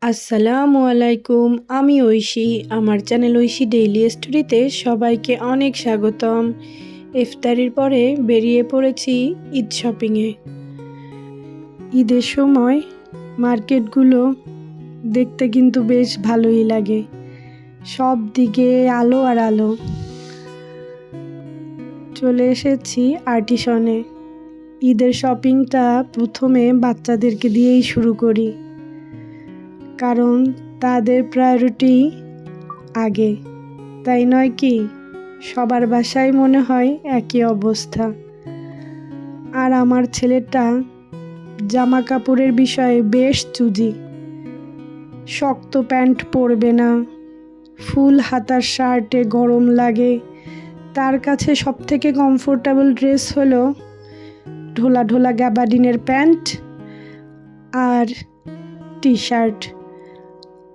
আসসালামু আলাইকুম। আমি ঐশী। আমার চ্যানেল ঐশী ডেইলি স্টোরিতে সবাইকে অনেক স্বাগতম। ইফতারির পরে বেরিয়ে পড়েছি ঈদ শপিংয়ে। ঈদের সময় মার্কেটগুলো দেখতে কিন্তু বেশ ভালোই লাগে। সব দিকে আলো আর আলো। চলে এসেছি আর্টিসনে। ঈদের শপিংটা প্রথমে বাচ্চাদেরকে দিয়েই শুরু করি, কারণ তাদের প্রায়োরিটি আগে, তাই নয় কি? সবার বাসায় মনে হয় একই অবস্থা। আর আমার ছেলেটা জামা কাপড়ের বিষয়ে বেশ চুজি। শক্ত প্যান্ট পরবে না, ফুল হাতার শার্টে গরম লাগে। তার কাছে সবথেকে কমফোর্টেবল ড্রেস হলো ঢোলা ঢোলা গ্যাবার্ডিনের প্যান্ট আর টি শার্ট।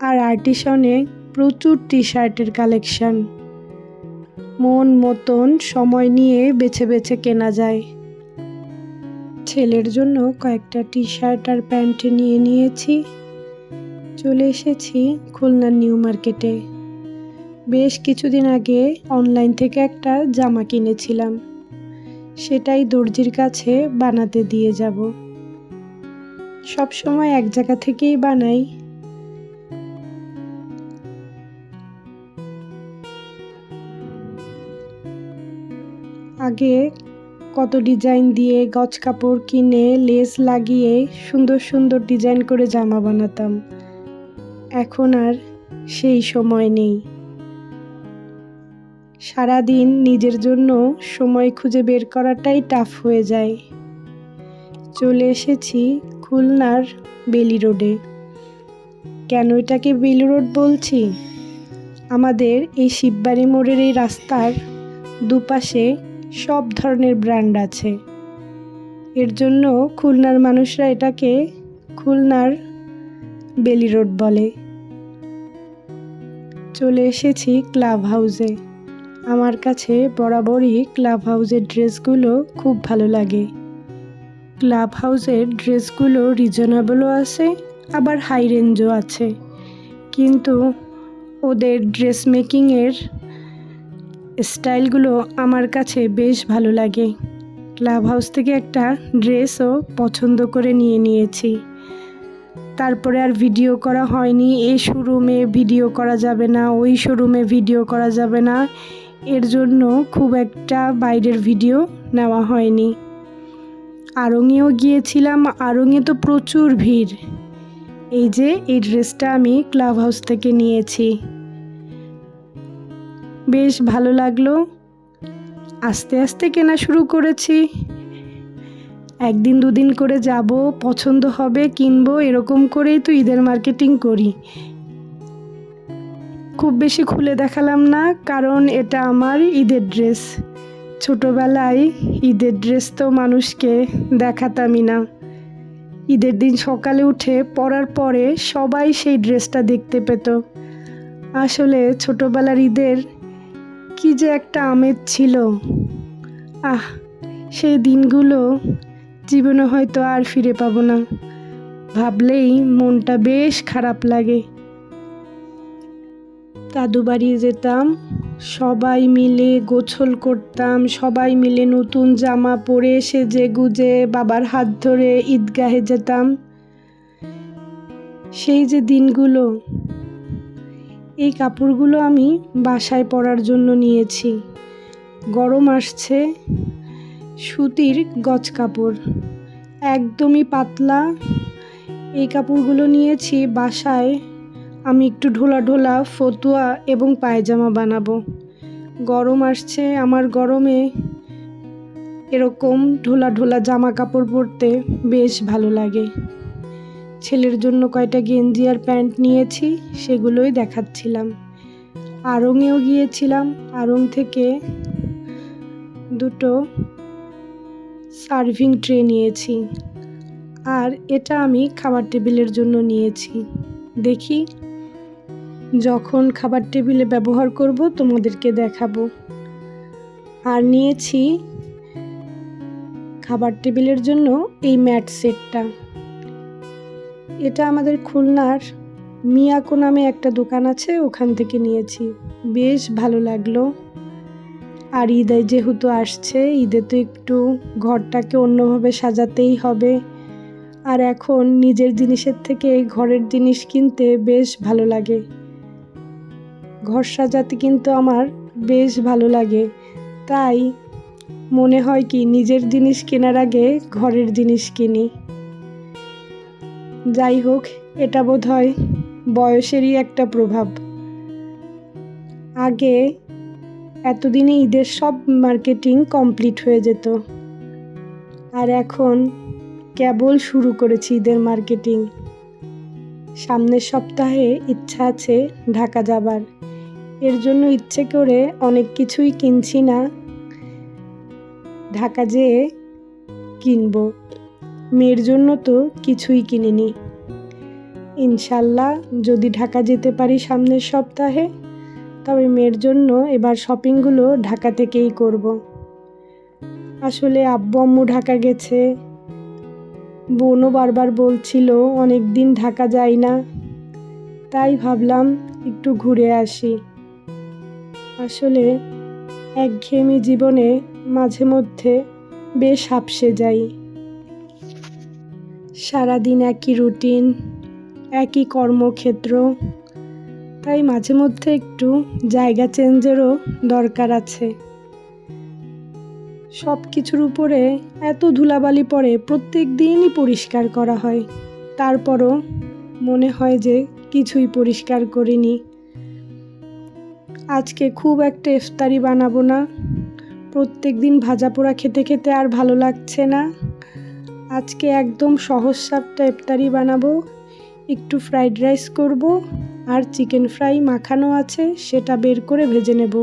আর আর্টিসনে প্রচুর টি শার্টের কালেকশন। মন মতন সময় নিয়ে বেছে বেছে কেনা যায়। ছেলের জন্য কয়েকটা টি শার্ট আর প্যান্ট নিয়ে নিয়েছি। চলে এসেছি খুলনার নিউ মার্কেটে। বেশ কিছুদিন আগে অনলাইন থেকে একটা জামা কিনেছিলাম, সেটাই দর্জির কাছে বানাতে দিয়ে যাব। সবসময় এক জায়গা থেকেই বানাই। আগে কত ডিজাইন দিয়ে গজ কাপড় কিনে লেস লাগিয়ে সুন্দর সুন্দর ডিজাইন করে জামা বানাতাম। এখন আর সেই সময় নেই। সারাদিন নিজের জন্য সময় খুঁজে বের করাটাই টাফ হয়ে যায়। চলে এসেছি খুলনার বেলি রোডে। কেন এটাকে বেলি রোড বলছি? আমাদের এই শিববাড়ি মোড়ের এই রাস্তার দুপাশে সব ধরনের ব্র্যান্ড আছে। এর জন্য খুলনার মানুষরা এটাকে খুলনার বেলি রোড বলে। চলে এসেছি ক্লাব হাউসে। আমার কাছে বরাবরই ক্লাব হাউসের ড্রেসগুলো খুব ভালো লাগে। ক্লাব হাউসের ড্রেসগুলো রিজনেবলও আছে, আবার হাই রেঞ্জও আছে। কিন্তু ওদের ড্রেস মেকিংয়ের স্টাইলগুলো আমার কাছে বেশ ভালো লাগে। ক্লাব হাউস থেকে একটা ড্রেসও পছন্দ করে নিয়েছি। তারপরে আর ভিডিও করা হয়নি। এই শোরুমে ভিডিও করা যাবে না, ওই শোরুমে ভিডিও করা যাবে না, এর জন্য খুব একটা বাইরের ভিডিও নেওয়া হয়নি। আড়ংয়েও গিয়েছিলাম। আড়ংয়ে তো প্রচুর ভিড়। এই যে এই ড্রেসটা আমি ক্লাব হাউস থেকে নিয়েছি, বেশ ভালো লাগলো। আস্তে আস্তে কেনা শুরু করেছি। একদিন দুদিন করে যাব, পছন্দ হবে কিনবো, এরকম করেই তো ঈদের মার্কেটিং করি। খুব বেশি খুলে দেখালাম না, কারণ এটা আমার ঈদের ড্রেস। ছোটবেলায় ঈদের ড্রেস তো মানুষকে দেখাতামই না। ঈদের দিন সকালে উঠে পরার পরে সবাই সেই ড্রেসটা দেখতে পেত। আসলে ছোটবেলার ঈদের কি যে একটা আমেজ ছিল। সেই দিনগুলো জীবনে হয়তো আর ফিরে পাবো না। ভাবলেই মনটা বেশ খারাপ লাগে। দাদু বাড়ি যেতাম, সবাই মিলে গোসল করতাম, সবাই মিলে নতুন জামা পরে সেজে গুজে বাবার হাত ধরে ঈদগাহে যেতাম। সেই যে দিনগুলো। এই কাপড়গুলো আমি বাসায় পরার জন্য নিয়েছি। গরম আসছে, সুতির গজ কাপড়, একদমই পাতলা। এই কাপড়গুলো নিয়েছি বাসায় আমি একটু ঢোলা ঢোলা ফতুয়া এবং পায়জামা বানাবো। গরম আসছে, আমার গরমে এরকম ঢোলা ঢোলা জামা কাপড় পরতে বেশ ভালো লাগে। ছেলের জন্য কয়টা গেঞ্জি আর প্যান্ট নিয়েছি, সেগুলোই দেখাচ্ছিলাম। আড়ংয়েও গিয়েছিলাম। আড়ং থেকে দুটো সার্ভিং ট্রে নিয়েছি। আর এটা আমি খাবার টেবিলের জন্য নিয়েছি। দেখি যখন খাবার টেবিলে ব্যবহার করব তোমাদেরকে দেখাবো। আর নিয়েছি খাবার টেবিলের জন্য এই ম্যাট সেটটা। এটা আমাদের খুলনার মিয়াকো নামে একটা দোকান আছে, ওখান থেকে নিয়েছি। বেশ ভালো লাগলো। আর ঈদে যেহেতু আসছে, ঈদে তো একটু ঘরটাকে অন্যভাবে সাজাতেই হবে। আর এখন নিজের জিনিসের থেকে ঘরের জিনিস কিনতে বেশ ভালো লাগে। ঘর সাজাতে কিন্তু আমার বেশ ভালো লাগে, তাই মনে হয় কি নিজের জিনিস কেনার আগে ঘরের জিনিস কিনি। যাই হোক, এটা বোধহয় বয়সেরই একটা প্রভাব। আগে এতদিনে ঈদের সব মার্কেটিং কমপ্লিট হয়ে যেত, আর এখন কেবল শুরু করেছি ঈদের মার্কেটিং। সামনের সপ্তাহে ইচ্ছা আছে ঢাকা যাবার, এর জন্য ইচ্ছে করে অনেক কিছুই কিনছি না, ঢাকা যেয়ে কিনবো। মেয়ের জন্য তো কিছুই কিনিনি। ইনশাল্লাহ যদি ঢাকা যেতে পারি সামনের সপ্তাহে, তবে মেয়ের জন্য এবার শপিংগুলো ঢাকা থেকেই করব। আসলে আব্বু আম্মু ঢাকা গেছে, বোনও বারবার বলছিল অনেক দিন ঢাকা যাই না, তাই ভাবলাম একটু ঘুরে আসি। আসলে একঘেয়েমি জীবনে মাঝে মধ্যে বেশ হাঁপসে যাই। সারাদিন একই রুটিন, একই কর্মক্ষেত্র, তাই মাঝে মধ্যে একটু জায়গা চেঞ্জেরও দরকার আছে। সব কিছুর উপরে এত ধুলাবালি পড়ে, প্রত্যেক দিনই পরিষ্কার করা হয়, তারপরও মনে হয় যে কিছুই পরিষ্কার করিনি। আজকে খুব একটা ইফতারি বানাবো না, প্রত্যেক দিন ভাজা পোড়া খেতে খেতে আর ভালো লাগছে না। আজকে একদম সহজ সাপটা ইফতারি বানাবো। একটু ফ্রাইড রাইস করব, আর চিকেন ফ্রাই মাখানো আছে সেটা বের করে ভেজে নেব।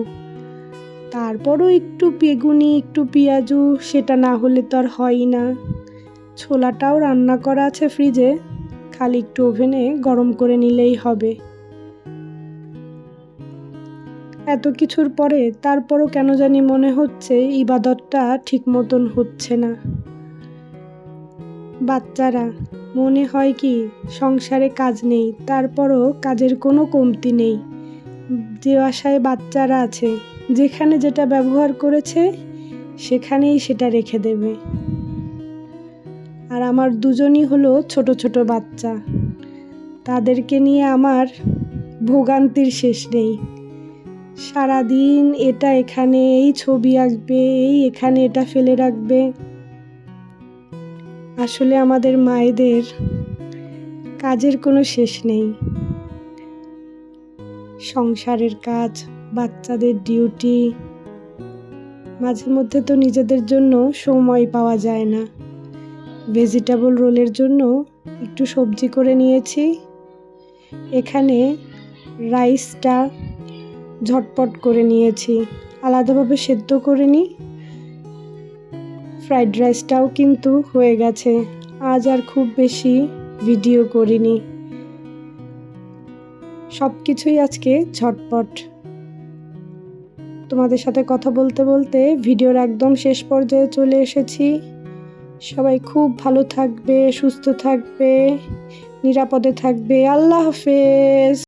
তারপরও একটু বেগুনি, একটু পেঁয়াজু, সেটা না হলে তো আর হয়ই না। ছোলাটাও রান্না করা আছে ফ্রিজে, খালি একটু ওভেনে গরম করে নিলেই হবে। এত কিছুর পরে তারপরও কেন জানি মনে হচ্ছে ইবাদতটা ঠিক মতন হচ্ছে না। বাচ্চারা, মনে হয় কি সংসারে কাজ নেই, তারপরও কাজের কোনো কমতি নেই। যে আশায় বাচ্চারা আছে, যেখানে যেটা ব্যবহার করেছে সেখানেই সেটা রেখে দেবে। আর আমার দুজনই হলো ছোট ছোট বাচ্চা, তাদেরকে নিয়ে আমার ভোগান্তির শেষ নেই। সারাদিন এটা এখানে এই ছবি আঁকবে, এই এখানে এটা ফেলে রাখবে। আসলে আমাদের মায়েদের কাজের কোনো শেষ নেই। সংসারের কাজ, বাচ্চাদের ডিউটি, মাঝে মধ্যে তো নিজেদের জন্য সময় পাওয়া যায় না। ভেজিটেবল রোলের জন্য একটু সবজি করে নিয়েছি। এখানে রাইসটা ঝটপট করে নিয়েছি, আলাদাভাবে সেদ্ধ করে নিই। ফ্রাইড রাইসটাও কিন্তু হয়ে গেছে। আজ আর খুব বেশি ভিডিও করিনি, সব কিছুই আজকে ঝটপট। তোমাদের সাথে কথা বলতে বলতে ভিডিওর একদম শেষ পর্যায়ে চলে এসেছি। সবাই খুব ভালো থাকবে, সুস্থ থাকবে, নিরাপদে থাকবে। আল্লাহ হাফেজ।